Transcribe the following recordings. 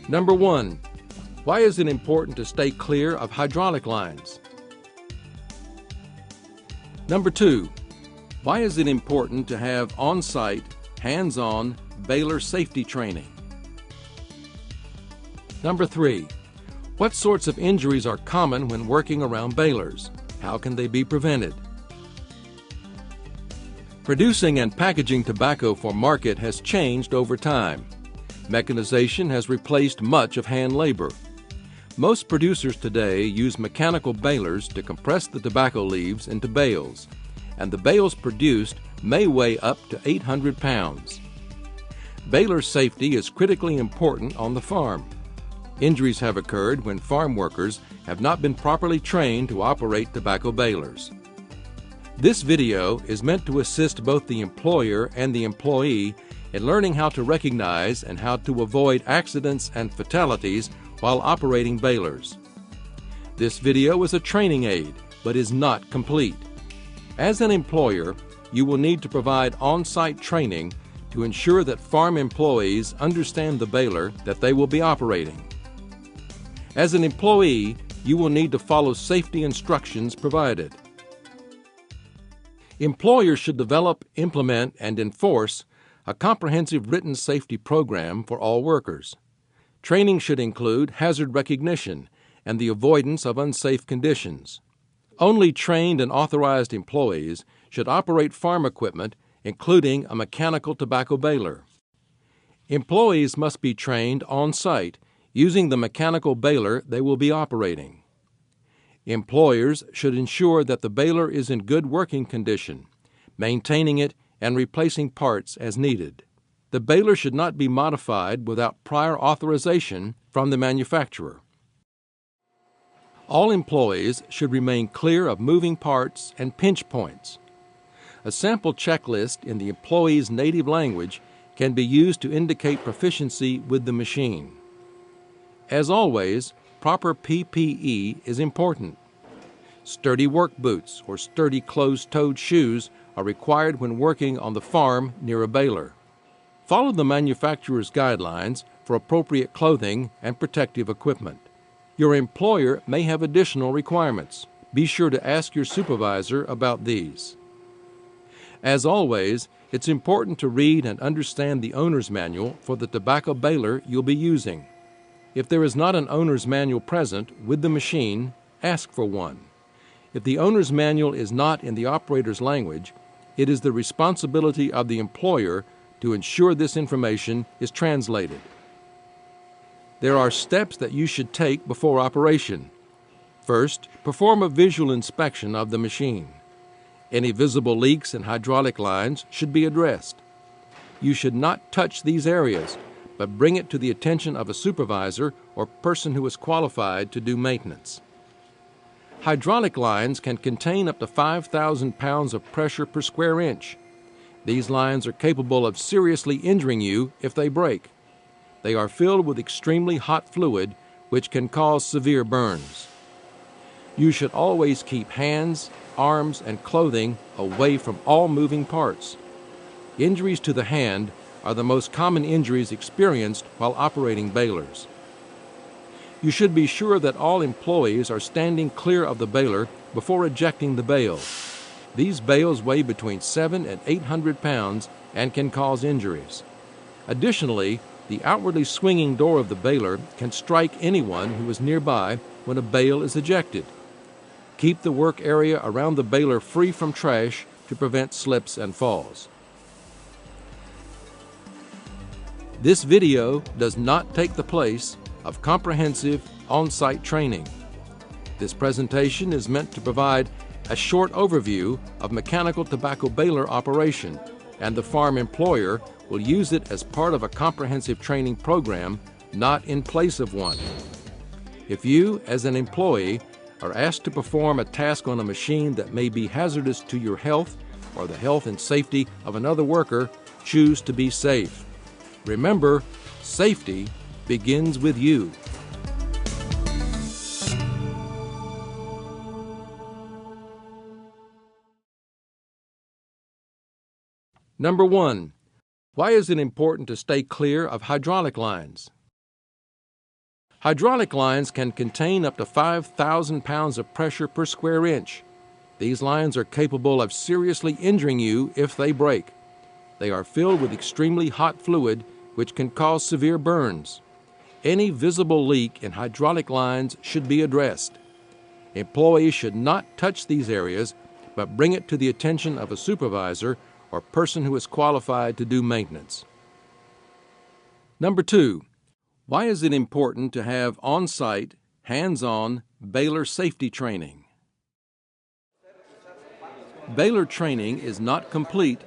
Number 1. Why is it important to stay clear of hydraulic lines? Number 2. Why is it important to have on-site, hands-on baler safety training? Number 3. What sorts of injuries are common when working around balers? How can they be prevented? Producing and packaging tobacco for market has changed over time. Mechanization has replaced much of hand labor. Most producers today use mechanical balers to compress the tobacco leaves into bales, and the bales produced may weigh up to 800 pounds. Baler safety is critically important on the farm. Injuries have occurred when farm workers have not been properly trained to operate tobacco balers. This video is meant to assist both the employer and the employee in learning how to recognize and how to avoid accidents and fatalities while operating balers. This video is a training aid, but is not complete. As an employer, you will need to provide on-site training to ensure that farm employees understand the baler that they will be operating. As an employee, you will need to follow safety instructions provided. Employers should develop, implement, and enforce a comprehensive written safety program for all workers. Training should include hazard recognition and the avoidance of unsafe conditions. Only trained and authorized employees should operate farm equipment, including a mechanical tobacco baler. Employees must be trained on-site using the mechanical baler they will be operating. Employers should ensure that the baler is in good working condition, maintaining it and replacing parts as needed. The baler should not be modified without prior authorization from the manufacturer. All employees should remain clear of moving parts and pinch points. A sample checklist in the employee's native language can be used to indicate proficiency with the machine. As always, proper PPE is important. Sturdy work boots or sturdy closed-toed shoes are required when working on the farm near a baler. Follow the manufacturer's guidelines for appropriate clothing and protective equipment. Your employer may have additional requirements. Be sure to ask your supervisor about these. As always, it's important to read and understand the owner's manual for the tobacco baler you'll be using. If there is not an owner's manual present with the machine, ask for one. If the owner's manual is not in the operator's language, it is the responsibility of the employer to ensure this information is translated. There are steps that you should take before operation. First, perform a visual inspection of the machine. Any visible leaks in hydraulic lines should be addressed. You should not touch these areas, but bring it to the attention of a supervisor or person who is qualified to do maintenance. Hydraulic lines can contain up to 5,000 pounds of pressure per square inch. These lines are capable of seriously injuring you if they break. They are filled with extremely hot fluid, which can cause severe burns. You should always keep hands, arms, and clothing away from all moving parts. Injuries to the hand are the most common injuries experienced while operating balers. You should be sure that all employees are standing clear of the baler before ejecting the bale. These bales weigh between 700 and 800 pounds and can cause injuries. Additionally, the outwardly swinging door of the baler can strike anyone who is nearby when a bale is ejected. Keep the work area around the baler free from trash to prevent slips and falls. This video does not take the place of comprehensive on-site training. This presentation is meant to provide a short overview of mechanical tobacco baler operation, and the farm employer will use it as part of a comprehensive training program, not in place of one. If you, as an employee, are asked to perform a task on a machine that may be hazardous to your health or the health and safety of another worker, choose to be safe. Remember, safety begins with you. Number 1. Why is it important to stay clear of hydraulic lines? Hydraulic lines can contain up to 5,000 pounds of pressure per square inch. These lines are capable of seriously injuring you if they break. They are filled with extremely hot fluid, which can cause severe burns. Any visible leak in hydraulic lines should be addressed. Employees should not touch these areas, but bring it to the attention of a supervisor or person who is qualified to do maintenance. Number 2, why is it important to have on-site, hands-on Baler safety training? Baler training is not complete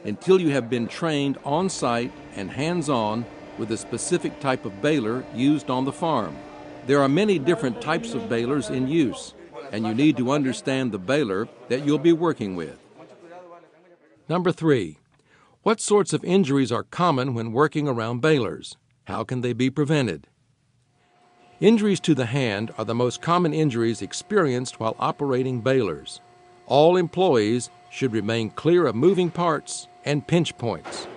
until you have been trained on-site and hands-on with a specific type of baler used on the farm. There are many different types of balers in use, and you need to understand the baler that you'll be working with. Number 3, what sorts of injuries are common when working around balers? How can they be prevented? Injuries to the hand are the most common injuries experienced while operating balers. All employees should remain clear of moving parts and pinch points.